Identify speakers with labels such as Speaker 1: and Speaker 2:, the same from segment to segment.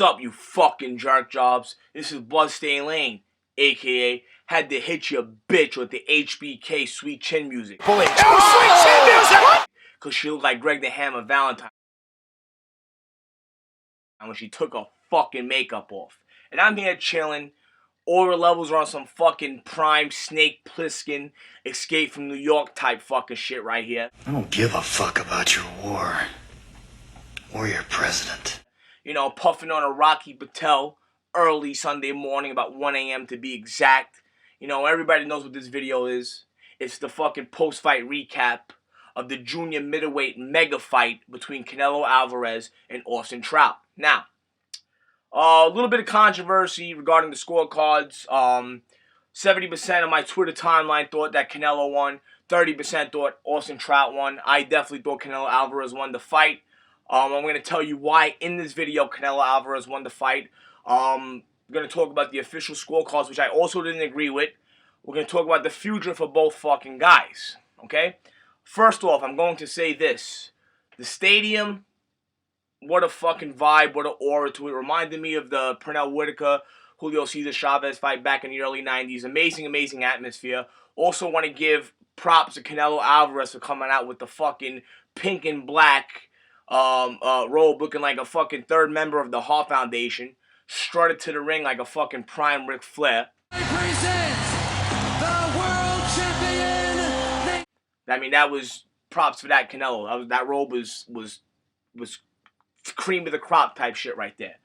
Speaker 1: up, you fucking jerk jobs? This is Bloodstain Lane, aka had to hit your bitch with the HBK Sweet Chin music.
Speaker 2: Sweet Chin music!
Speaker 1: Cause she looked like Greg the Hammer Valentine when she took her fucking makeup off. And I'm here chilling. Aura levels are on some fucking prime Snake Plissken Escape from New York type fucking shit right here.
Speaker 2: I don't give a fuck about your war. Or your president.
Speaker 1: You know, puffing on a Rocky Patel early Sunday morning, about 1 a.m. to be exact. You know, everybody knows what this video is. It's the fucking post-fight recap of the junior middleweight mega fight between Canelo Alvarez and Austin Trout. Now, a little bit of controversy regarding the scorecards. 70% of my Twitter timeline thought that Canelo won. 30% thought Austin Trout won. I definitely thought Canelo Alvarez won the fight. I'm going to tell you why in this video Canelo Alvarez won the fight. I'm going to talk about the official scorecards, which I also didn't agree with. We're going to talk about the future for both fucking guys. Okay? First off, I'm going to say this. The stadium, what a fucking vibe, what an aura to it. Reminded me of the Pernell Whitaker, Julio Cesar Chavez fight back in the early 90s. Amazing, amazing atmosphere. Also want to give props to Canelo Alvarez for coming out with the fucking pink and black robe, looking like a fucking third member of the Hart Foundation. Strutted to the ring like a fucking prime Ric Flair.
Speaker 3: Presents the world champion.
Speaker 1: I mean, that was props for that Canelo. That robe was cream of the crop type shit right there.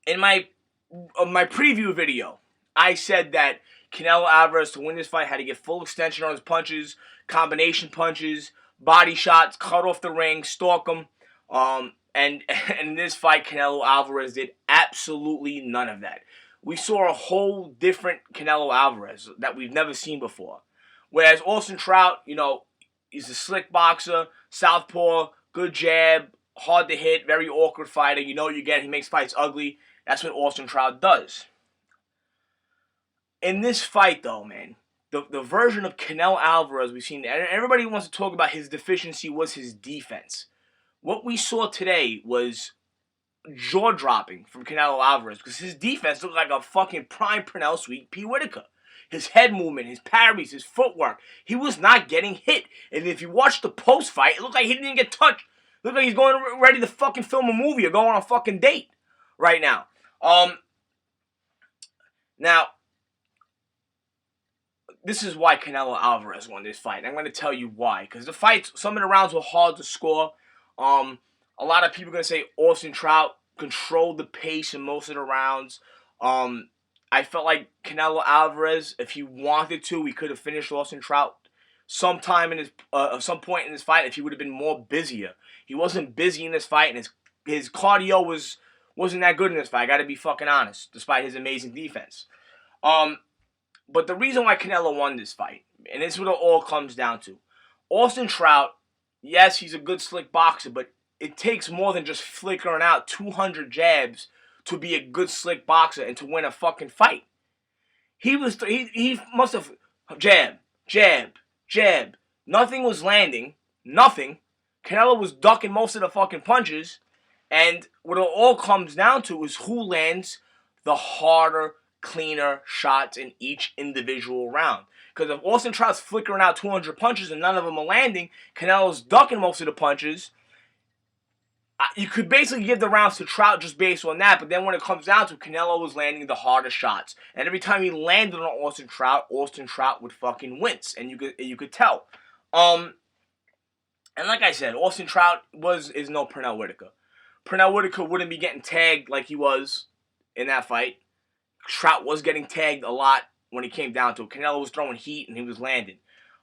Speaker 1: In my preview video, I said that Canelo Alvarez, to win this fight, had to get full extension on his punches, combination punches, body shots, cut off the ring, stalk him. And in this fight, Canelo Alvarez did absolutely none of that. We saw a whole different Canelo Alvarez that we've never seen before. Whereas Austin Trout, you know, he's a slick boxer, southpaw, good jab, hard to hit, very awkward fighter. You know what you get. He makes fights ugly. That's what Austin Trout does. In this fight, though, man, the version of Canelo Alvarez we've seen, and everybody wants to talk about his deficiency was his defense. What we saw today was jaw-dropping from Canelo Alvarez because his defense looked like a fucking prime Pernell Sweet P. Whitaker. His head movement, his parries, his footwork, he was not getting hit. And if you watch the post-fight, it looked like he didn't get touched. It looked like he's going ready to fucking film a movie or go on a fucking date right now. Now, this is why Canelo Alvarez won this fight. I'm going to tell you why. Because the fights, some of the rounds were hard to score. A lot of people are going to say Austin Trout controlled the pace in most of the rounds. I felt like Canelo Alvarez, if he wanted to, he could have finished Austin Trout sometime in some point in this fight if he would have been more busier. He wasn't busy in this fight, and his cardio wasn't that good in this fight. I got to be fucking honest, despite his amazing defense. But the reason why Canelo won this fight, and this is what it all comes down to, Austin Trout, yes, he's a good slick boxer, but it takes more than just flickering out 200 jabs to be a good slick boxer and to win a fucking fight. He must have jab. Nothing was landing. Nothing. Canelo was ducking most of the fucking punches. And what it all comes down to is who lands the harder, cleaner shots in each individual round. Because if Austin Trout's flickering out 200 punches and none of them are landing, Canelo's ducking most of the punches, you could basically give the rounds to Trout just based on that, but then when it comes down to it, Canelo was landing the harder shots. And every time he landed on Austin Trout would fucking wince, and you could tell. And like I said, Austin Trout is no Pernell Whitaker. Pernell Whitaker wouldn't be getting tagged like he was in that fight. Trout was getting tagged a lot when it came down to it. Canelo was throwing heat and he was landing.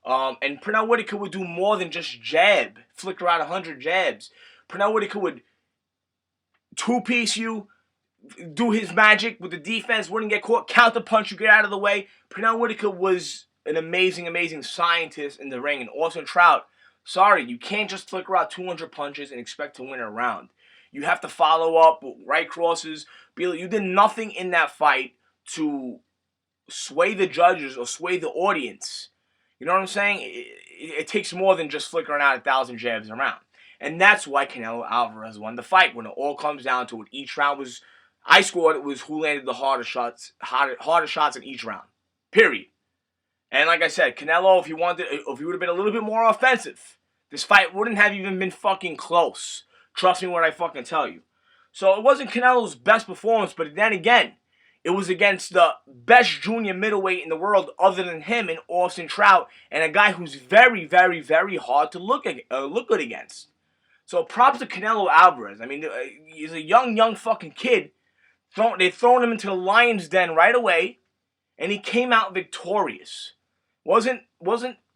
Speaker 1: And Pernell Whitaker would do more than just jab, flicker out 100 jabs. Pernell Whitaker would two-piece you, do his magic with the defense, wouldn't get caught, counter-punch you, get out of the way. Pernell Whitaker was an amazing, amazing scientist in the ring. And Austin Trout, sorry, you can't just flicker out 200 punches and expect to win a round. You have to follow up with right crosses. You did nothing in that fight to sway the judges or sway the audience. You know what I'm saying? It takes more than just flickering out 1,000 jabs around. And that's why Canelo Alvarez won the fight. When it all comes down to it, each round was, I scored, it was who landed the hardest shots in each round. Period. And like I said, Canelo, if he would have been a little bit more offensive, this fight wouldn't have even been fucking close. Trust me when I fucking tell you. So it wasn't Canelo's best performance, but then again, it was against the best junior middleweight in the world other than him in Austin Trout, and a guy who's very, very, very hard to look good against. So props to Canelo Alvarez. I mean, he's a young fucking kid. They thrown him into the lion's den right away, and he came out victorious. Wasn't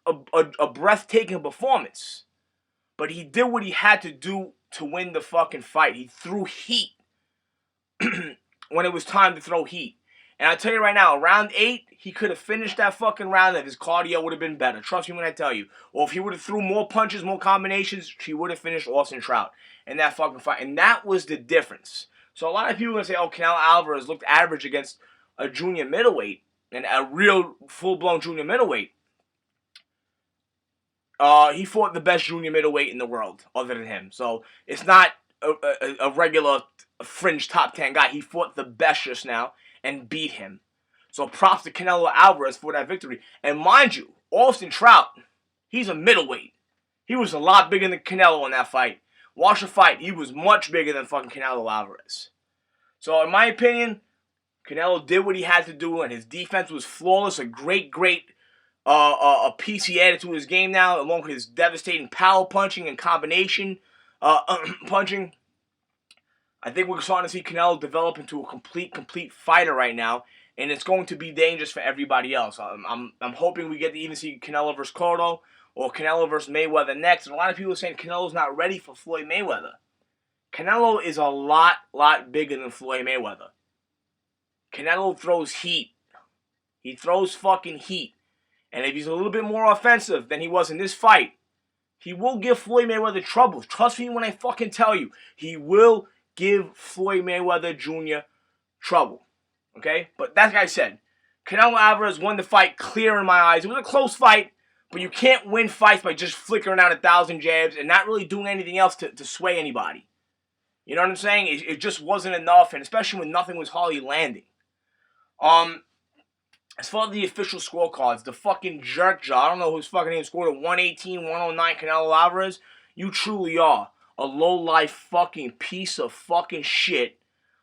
Speaker 1: a breathtaking performance, but he did what he had to do to win the fucking fight. He threw heat when it was time to throw heat. And I tell you right now, round 8, he could have finished that fucking round if his cardio would have been better. Trust me when I tell you. Or if he would have threw more punches, more combinations, he would have finished Austin Trout in that fucking fight. And that was the difference. So a lot of people are going to say, oh, Canelo Alvarez looked average against a junior middleweight, and a real full-blown junior middleweight. He fought the best junior middleweight in the world, other than him. So it's not a regular fringe top 10 guy. He fought the best just now and beat him. So props to Canelo Alvarez for that victory. And mind you, Austin Trout, he's a middleweight. He was a lot bigger than Canelo in that fight. Watch the fight. He was much bigger than fucking Canelo Alvarez. So in my opinion, Canelo did what he had to do, and his defense was flawless. A great a piece he added to his game now, along with his devastating power punching and combination punching. I think we're starting to see Canelo develop into a complete fighter right now, and it's going to be dangerous for everybody else. I'm hoping we get to even see Canelo versus Cotto or Canelo versus Mayweather next. And a lot of people are saying Canelo's not ready for Floyd Mayweather. Canelo is a lot bigger than Floyd Mayweather. Canelo throws heat. He throws fucking heat. And if he's a little bit more offensive than he was in this fight, he will give Floyd Mayweather trouble. Trust me when I fucking tell you. He will give Floyd Mayweather Jr. trouble. Okay? But that guy said, Canelo Alvarez won the fight clear in my eyes. It was a close fight, but you can't win fights by just flickering out 1,000 jabs and not really doing anything else to sway anybody. You know what I'm saying? It just wasn't enough, and especially when nothing was hardly landing. As far as the official scorecards, the fucking jerk jaw, I don't know whose fucking name scored a 118-109 Canelo Alvarez. You truly are a low-life fucking piece of fucking shit.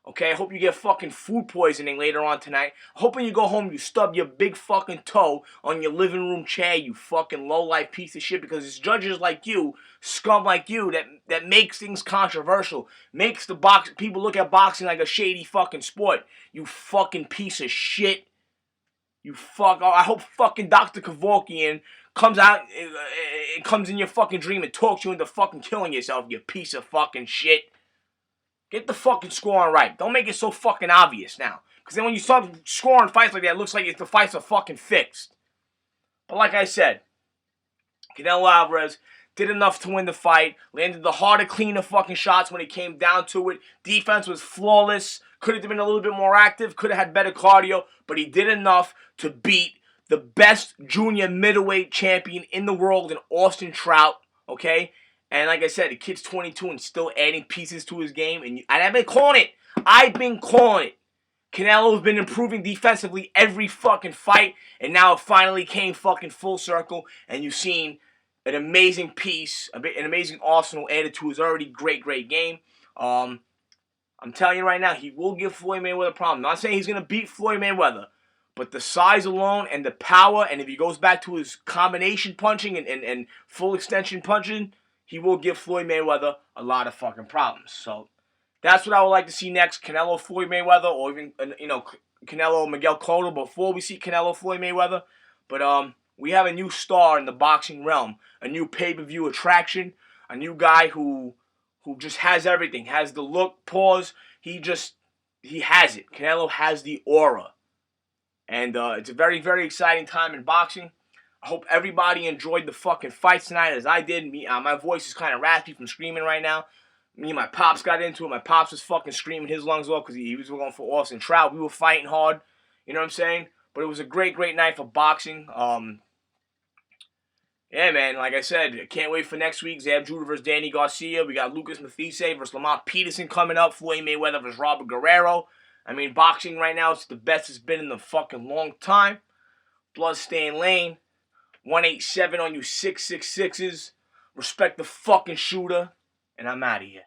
Speaker 1: Okay, I hope you get fucking food poisoning later on tonight. I hope when you go home you stub your big fucking toe on your living room chair, you fucking low-life piece of shit, because it's judges like you, scum like you, that makes things controversial. Makes the people look at boxing like a shady fucking sport. You fucking piece of shit. I hope fucking Dr. Kevorkian comes out, comes in your fucking dream and talks you into fucking killing yourself, you piece of fucking shit. Get the fucking scoring right. Don't make it so fucking obvious now. Because then when you start scoring fights like that, it looks like the fights are fucking fixed. But like I said, Canelo Alvarez did enough to win the fight. Landed the harder, cleaner fucking shots when it came down to it. Defense was flawless. Could have been a little bit more active. Could have had better cardio. But he did enough to beat the best junior middleweight champion in the world in Austin Trout. Okay? And like I said, the kid's 22 and still adding pieces to his game. And I've been calling it. I've been calling it. Canelo's been improving defensively every fucking fight. And now it finally came fucking full circle. And you've seen an amazing piece, an amazing arsenal added to his already great game. I'm telling you right now, he will give Floyd Mayweather a problem. I'm not saying he's going to beat Floyd Mayweather. But the size alone and the power, and if he goes back to his combination punching and full extension punching, he will give Floyd Mayweather a lot of fucking problems. So that's what I would like to see next. Canelo, Floyd Mayweather, or even, Canelo, Miguel Cotto before we see Canelo, Floyd Mayweather. But we have a new star in the boxing realm, a new pay-per-view attraction, a new guy who just has everything, has the look, pause. He has it. Canelo has the aura. And it's a very, very exciting time in boxing. I hope everybody enjoyed the fucking fights tonight as I did. My voice is kind of raspy from screaming right now. Me and my pops got into it. My pops was fucking screaming his lungs off because he was going for Austin Trout. We were fighting hard. You know what I'm saying? But it was a great night for boxing. Yeah, man, like I said, I can't wait for next week. Zab Judah versus Danny Garcia. We got Lucas Mathise versus Lamont Peterson coming up. Floyd Mayweather versus Robert Guerrero. I mean, boxing right now, it's the best it's been in the fucking long time. Bloodstain Lane. 187 on you 666s. Respect the fucking shooter. And I'm out of here.